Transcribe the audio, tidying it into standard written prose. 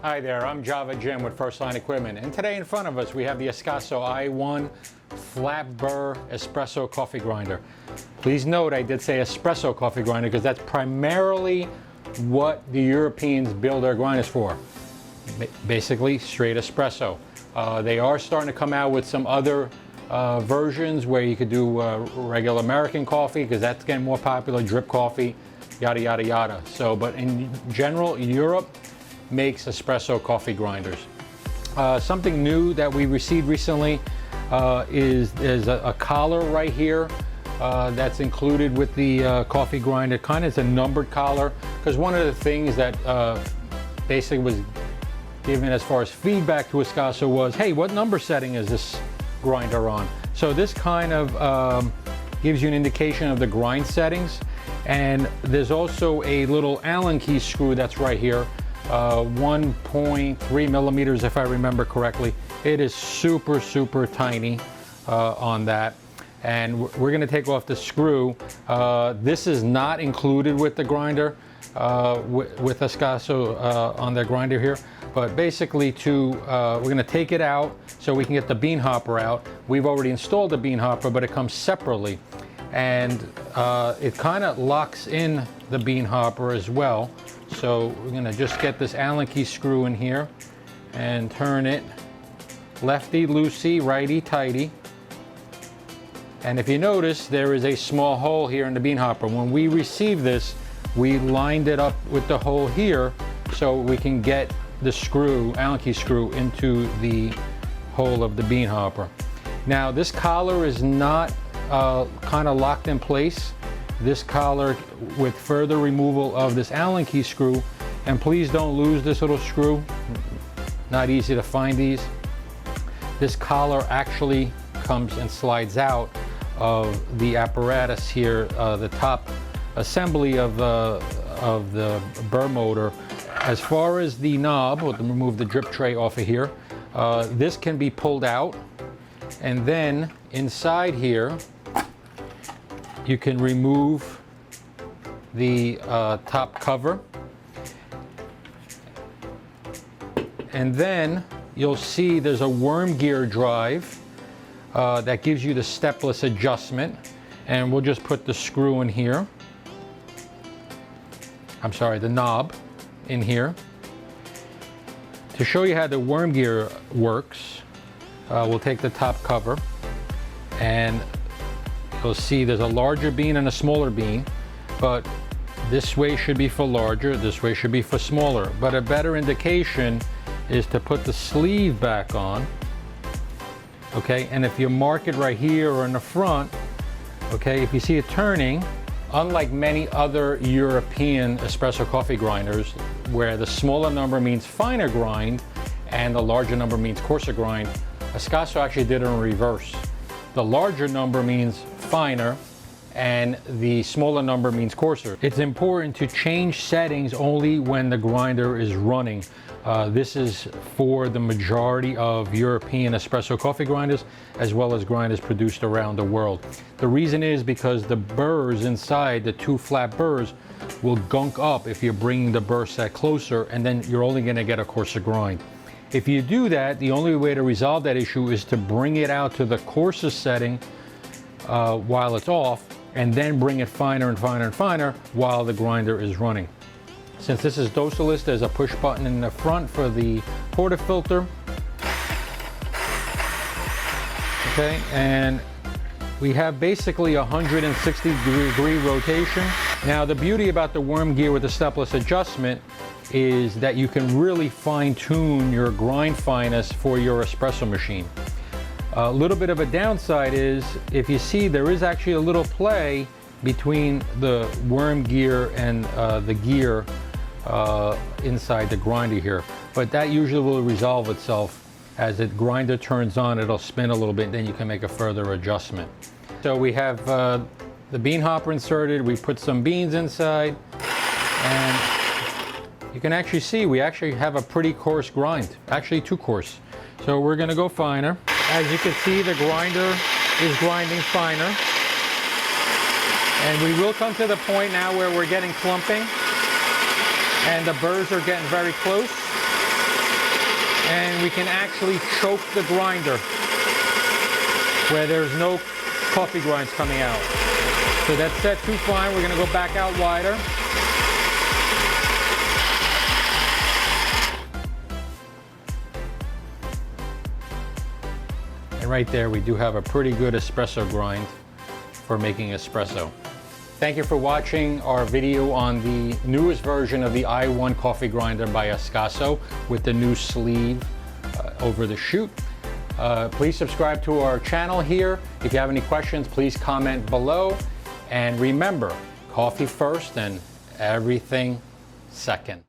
Hi there, I'm Java Jim with First Line Equipment, and today in front of us we have the Ascaso i1 flat burr espresso coffee grinder. Please note I did say espresso coffee grinder because that's primarily what the Europeans build their grinders for. Basically straight espresso. They are starting to come out with some other versions where you could do regular American coffee because that's getting more popular, drip coffee, yada yada yada. So, but in general, Europe makes espresso coffee grinders. Something new that we received recently is a collar right here that's included with the coffee grinder. Kind of is a numbered collar because one of the things that basically was given as far as feedback to Ascaso was, hey, what number setting is this grinder on? So this kind of gives you an indication of the grind settings. And there's also a little Allen key screw that's right here. 1.3 millimeters if I remember correctly. It is super tiny on that, and we're going to take off the screw. This is not included with the grinder, with Ascaso on the grinder here, but basically we're going to take it out so we can get the bean hopper out. We've already installed the bean hopper, but it comes separately, and it kind of locks in the bean hopper as well. So we're going to just get this Allen key screw in here and turn it lefty loosey, righty tighty. And if you notice, there is a small hole here in the bean hopper. When we received this, we lined it up with the hole here so we can get the screw, Allen key screw, into the hole of the bean hopper. Now this collar is not kind of locked in place. This collar with further removal of this Allen key screw, and please don't lose this little screw, not easy to find these. This collar actually comes and slides out of the apparatus here, the top assembly of the burr motor. As far as the knob, we'll remove the drip tray off of here. This can be pulled out, and then inside here you can remove the top cover, and then you'll see there's a worm gear drive that gives you the stepless adjustment, and we'll just put the screw in here. I'm sorry, the knob in here. To show you how the worm gear works, we'll take the top cover, and you'll see there's a larger bean and a smaller bean, but this way should be for larger, this way should be for smaller. But a better indication is to put the sleeve back on, okay? And if you mark it right here or in the front, okay, if you see it turning, unlike many other European espresso coffee grinders, where the smaller number means finer grind and the larger number means coarser grind, Ascaso actually did it in reverse. The larger number means finer and the smaller number means coarser. It's important to change settings only when the grinder is running. This is for the majority of European espresso coffee grinders, as well as grinders produced around the world. The reason is because the burrs inside, the two flat burrs, will gunk up if you're bringing the burr set closer, and then you're only going to get a coarser grind. If you do that, the only way to resolve that issue is to bring it out to the coarsest setting while it's off, and then bring it finer and finer and finer while the grinder is running. Since this is doseless, there's a push button in the front for the portafilter. Okay, and we have basically 160-degree rotation. Now the beauty about the worm gear with the stepless adjustment is that you can really fine-tune your grind fineness for your espresso machine. A little bit of a downside is, if you see, there is actually a little play between the worm gear and the gear inside the grinder here, but that usually will resolve itself. As the grinder turns on, it'll spin a little bit, then you can make a further adjustment. So we have the bean hopper inserted, we put some beans inside, and you can actually see we actually have a pretty coarse grind, actually too coarse. So we're going to go finer. As you can see, the grinder is grinding finer. And we will come to the point now where we're getting clumping and the burrs are getting very close. and we can actually choke the grinder where there's no coffee grinds coming out. So that's set too fine. We're going to go back out wider. And right there we do have a pretty good espresso grind for making espresso. Thank you for watching our video on the newest version of the i1 coffee grinder by Ascaso with the new sleeve over the chute. Please subscribe to our channel here. If you have any questions, please comment below. And remember, coffee first and everything second.